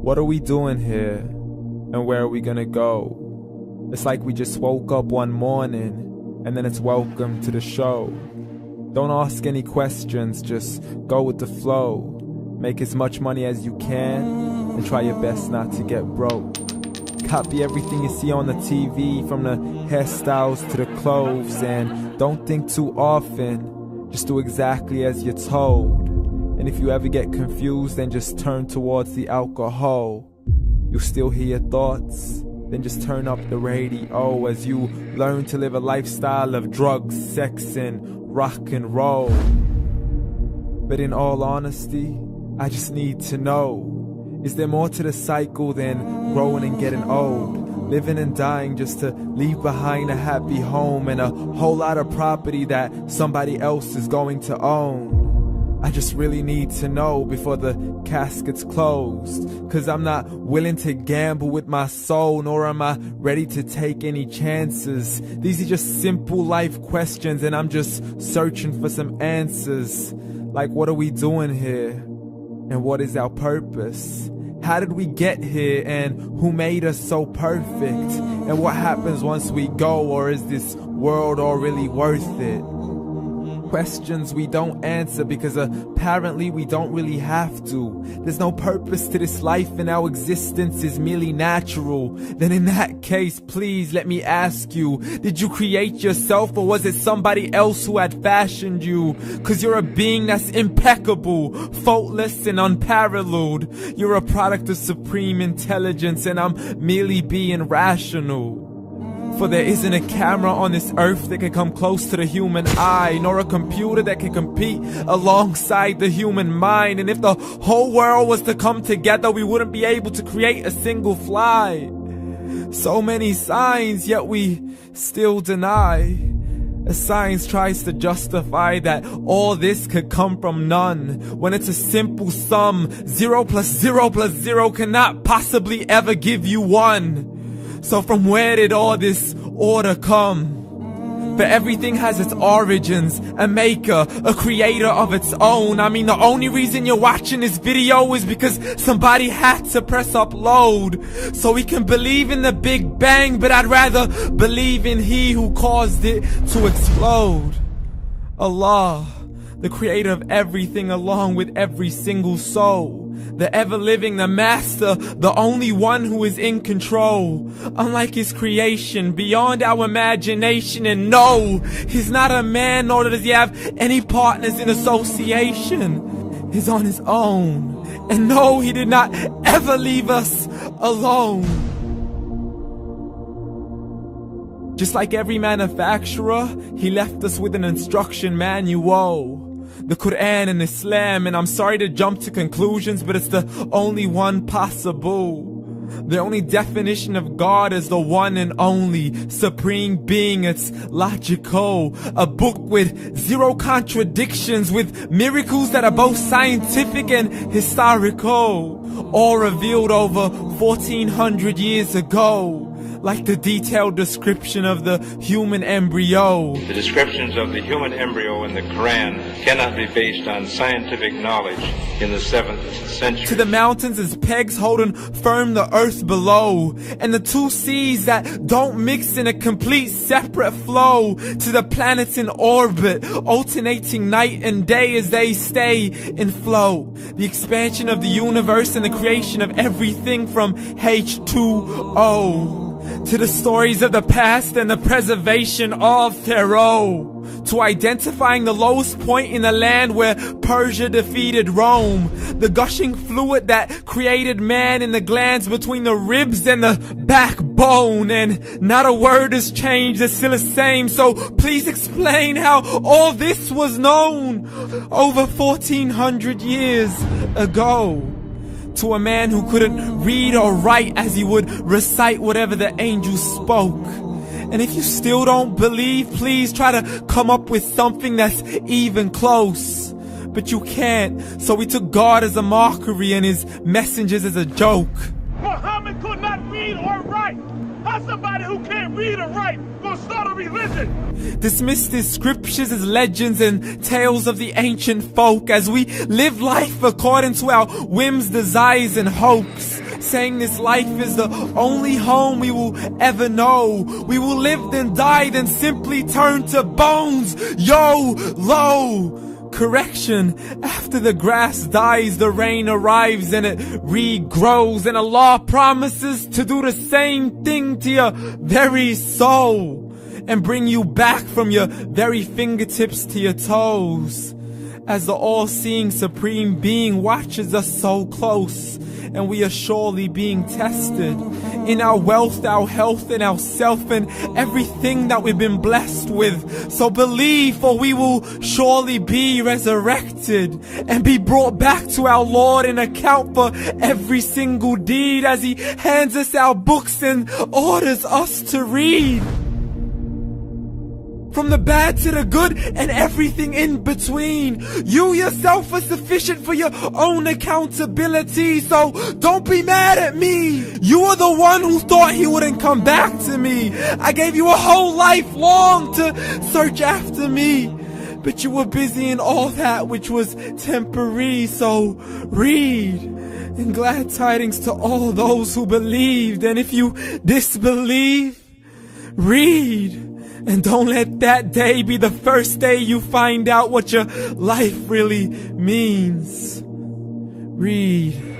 What are we doing here? And where are we gonna go? It's like we just woke up one morning, and then it's welcome to the show. Don't ask any questions, just go with the flow. Make as much money as you can, and try your best not to get broke. Copy everything you see on the TV, from the hairstyles to the clothes, and don't think too often, just do exactly as you're told. And if you ever get confused, then just turn towards the alcohol. You'll still hear your thoughts, then just turn up the radio as you learn to live a lifestyle of drugs, sex, and rock and roll. But in all honesty, I just need to know, is there more to the cycle than growing and getting old? Living and dying just to leave behind a happy home and a whole lot of property that somebody else is going to own. I just really need to know before the casket's closed, 'cause I'm not willing to gamble with my soul, nor am I ready to take any chances. These are just simple life questions, and I'm just searching for some answers. Like, what are we doing here? And what is our purpose? How did we get here, and who made us so perfect? And what happens once we go, or is this world all really worth it? Questions we don't answer because apparently we don't really have to. There's no purpose to this life and our existence is merely natural. Then in that case, please let me ask you, did you create yourself, or was it somebody else who had fashioned you? 'Cause you're a being that's impeccable, faultless and unparalleled. You're a product of supreme intelligence, and I'm merely being rational. For there isn't a camera on this earth that can come close to the human eye, nor a computer that can compete alongside the human mind. And if the whole world was to come together, we wouldn't be able to create a single fly. So many signs, yet we still deny. As science tries to justify that all this could come from none, when it's a simple sum. 0 plus 0 plus 0 cannot possibly ever give you 1. So from where did all this order come? For everything has its origins, a maker, a creator of its own. I mean, the only reason you're watching this video is because somebody had to press upload. So we can believe in the Big Bang, but I'd rather believe in He who caused it to explode. Allah, the creator of everything along with every single soul. The ever-living, the master, the only one who is in control. Unlike his creation, beyond our imagination. And no, he's not a man, nor does he have any partners in association. He's on his own. And no, he did not ever leave us alone. Just like every manufacturer, he left us with an instruction manual. The Quran and Islam, and I'm sorry to jump to conclusions, but it's the only one possible. The only definition of God is the one and only supreme being. It's logical, a book with 0 contradictions, with miracles that are both scientific and historical, all revealed over 1400 years ago. Like the detailed description of the human embryo. The descriptions of the human embryo in the Quran cannot be based on scientific knowledge in the 7th century. To the mountains as pegs holding firm the earth below, and the 2 seas that don't mix in a complete separate flow. To the planets in orbit, alternating night and day as they stay in flow. The expansion of the universe and the creation of everything from H2O. To the stories of the past and the preservation of Pharaoh. To identifying the lowest point in the land where Persia defeated Rome. The gushing fluid that created man in the glands between the ribs and the backbone. And not a word has changed, it's still the same. So please explain how all this was known over 1400 years ago. To a man who couldn't read or write, as he would recite whatever the angels spoke. And if you still don't believe, please try to come up with something that's even close. But you can't, so we took God as a mockery and his messengers as a joke. Muhammad could not read or write. How's somebody who can't read or write gonna start a religion? Dismiss his scriptures as legends and tales of the ancient folk, as we live life according to our whims, desires, and hopes. saying this life is the only home we will ever know. We will live then die, then simply turn to bones. YOLO! Correction, after the grass dies, the rain arrives and it regrows, and Allah promises to do the same thing to your very soul and bring you back from your very fingertips to your toes, as the all-seeing supreme being watches us so close, and we are surely being tested in our wealth, our health, and our self, and everything that we've been blessed with. So believe, for we will surely be resurrected and be brought back to our Lord and account for every single deed, as He hands us our books and orders us to read. From the bad to the good and everything in between. You yourself are sufficient for your own accountability, so don't be mad at me. You are the one who thought He wouldn't come back to me. I gave you a whole life long to search after me, but you were busy in all that which was temporary. So read, and glad tidings to all those who believed. And if you disbelieve, read. And don't let that day be the first day you find out what your life really means. Read.